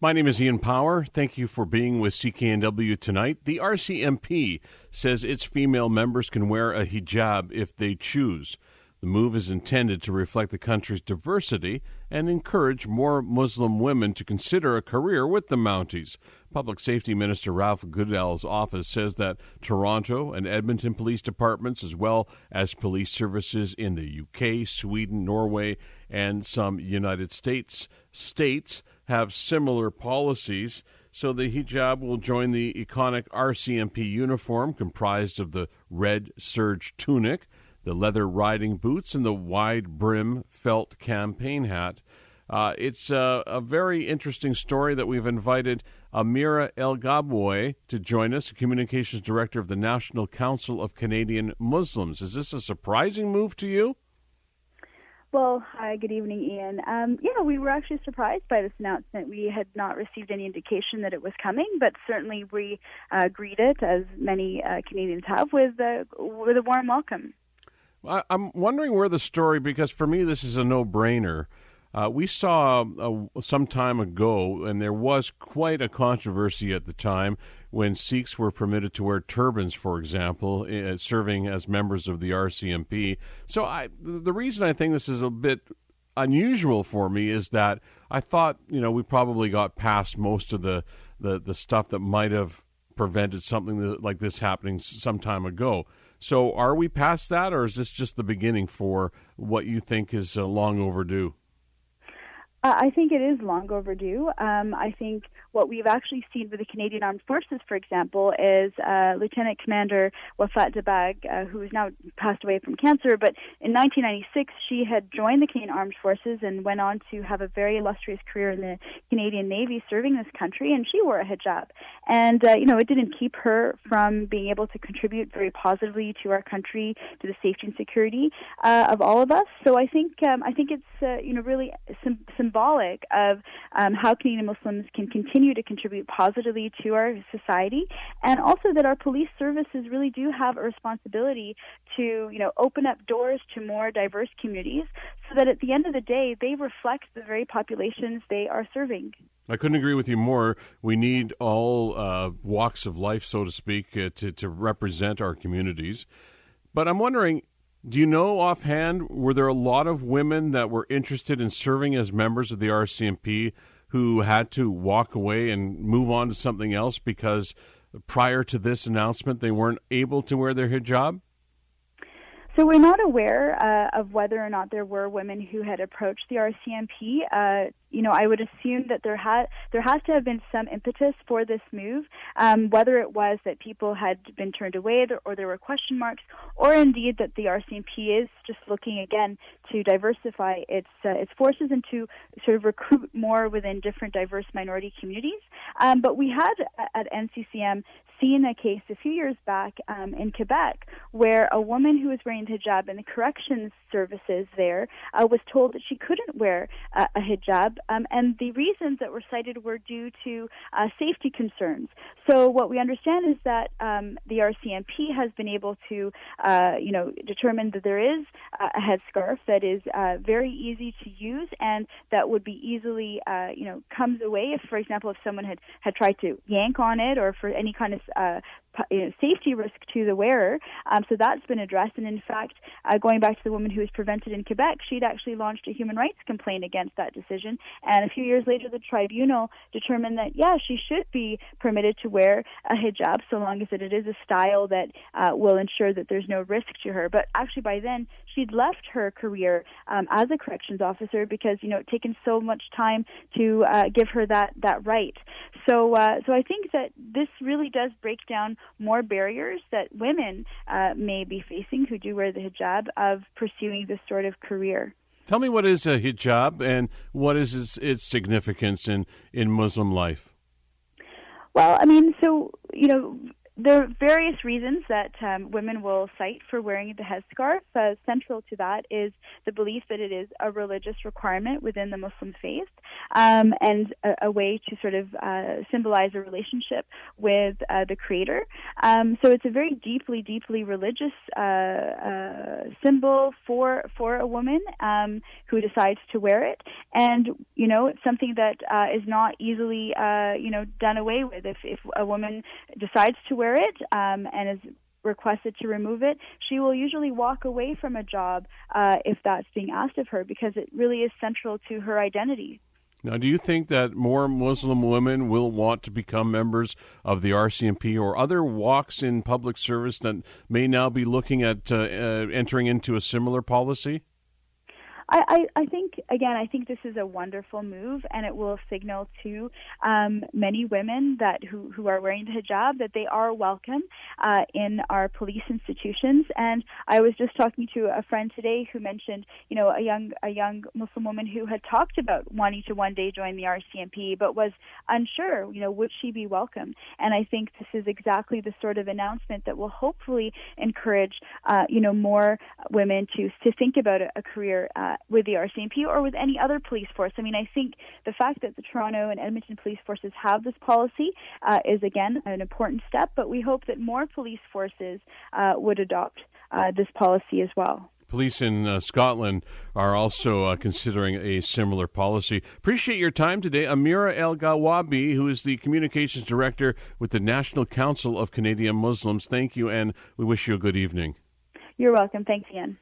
My name is Ian Power. Thank you for being with CKNW tonight. The RCMP says its female members can wear a hijab if they choose. The move is intended to reflect the country's diversity and encourage more Muslim women to consider a career with the Mounties. Public Safety Minister Ralph Goodell's office says that Toronto and Edmonton police departments, as well as police services in the UK, Sweden, Norway, and some United States have similar policies. So the hijab will join the iconic RCMP uniform comprised of the red serge tunic, the leather riding boots, and the wide brim felt campaign hat. It's a very interesting story that we've invited Amira Elghawaby to join us, Communications Director of the National Council of Canadian Muslims. Is this a surprising move to you? Well, hi, good evening, Ian. We were actually surprised by this announcement. We had not received any indication that it was coming, but certainly we greet it, as many Canadians have, with a warm welcome. I'm wondering where the story, because for me this is a no-brainer. We saw some time ago, and there was quite a controversy at the time, when Sikhs were permitted to wear turbans, for example, serving as members of the RCMP. So the reason I think this is a bit unusual for me is that I thought, we probably got past most of the stuff that might have prevented something like this happening some time ago. So are we past that, or is this just the beginning for what you think is long overdue? I think it is long overdue. I think what we've actually seen with the Canadian Armed Forces, for example, is Lieutenant Commander Wafat Dabag, who has now passed away from cancer, but in 1996 she had joined the Canadian Armed Forces and went on to have a very illustrious career in the Canadian Navy serving this country, and she wore a hijab. And, it didn't keep her from being able to contribute very positively to our country, to the safety and security of all of us. So I think it's, really symbolic of how Canadian Muslims can continue to contribute positively to our society, and also that our police services really do have a responsibility to, open up doors to more diverse communities so that at the end of the day, they reflect the very populations they are serving. I couldn't agree with you more. We need all walks of life, so to speak, to represent our communities. But I'm wondering, do you know offhand, were there a lot of women that were interested in serving as members of the RCMP who had to walk away and move on to something else because prior to this announcement they weren't able to wear their hijab? So we're not aware of whether or not there were women who had approached the RCMP. I would assume that there has to have been some impetus for this move, whether it was that people had been turned away or there were question marks, or indeed that the RCMP is just looking again to diversify its forces and to sort of recruit more within different diverse minority communities. But we had at NCCM seen a case a few years back in Quebec where a woman who was wearing hijab in the corrections services there was told that she couldn't wear a hijab, and the reasons that were cited were due to safety concerns. So what we understand is that the RCMP has been able to determine that there is a headscarf that is very easy to use and that would be easily comes away if, for example, if someone had tried to yank on it, or for any kind of safety risk to the wearer. So that's been addressed. And in fact, going back to the woman who was prevented in Quebec, she'd actually launched a human rights complaint against that decision. And a few years later, the tribunal determined that, she should be permitted to wear a hijab so long as it is a style that will ensure that there's no risk to her. But actually by then, she'd left her career as a corrections officer because, it'd taken so much time to give her that right. So I think that this really does break down more barriers that women may be facing who do wear the hijab of pursuing this sort of career. Tell me, what is a hijab and what is its significance in Muslim life? Well, there are various reasons that women will cite for wearing the headscarf. Central to that is the belief that it is a religious requirement within the Muslim faith, and a way to sort of symbolize a relationship with the Creator. So it's a very deeply, deeply religious symbol for a woman who decides to wear it, and it's something that is not easily done away with. If a woman decides to wear it and is requested to remove it, she will usually walk away from a job if that's being asked of her, because it really is central to her identity. Now, do you think that more Muslim women will want to become members of the RCMP or other walks in public service that may now be looking at entering into a similar policy? I think this is a wonderful move, and it will signal to many women who are wearing the hijab that they are welcome in our police institutions. And I was just talking to a friend today who mentioned, a young Muslim woman who had talked about wanting to one day join the RCMP, but was unsure, would she be welcome? And I think this is exactly the sort of announcement that will hopefully encourage, more women to think about a career with the RCMP or with any other police force. I mean, I think the fact that the Toronto and Edmonton police forces have this policy is, again, an important step, but we hope that more police forces would adopt this policy as well. Police in Scotland are also considering a similar policy. Appreciate your time today. Amira Elghawaby, who is the Communications Director with the National Council of Canadian Muslims. Thank you, and we wish you a good evening. You're welcome. Thanks, Ian.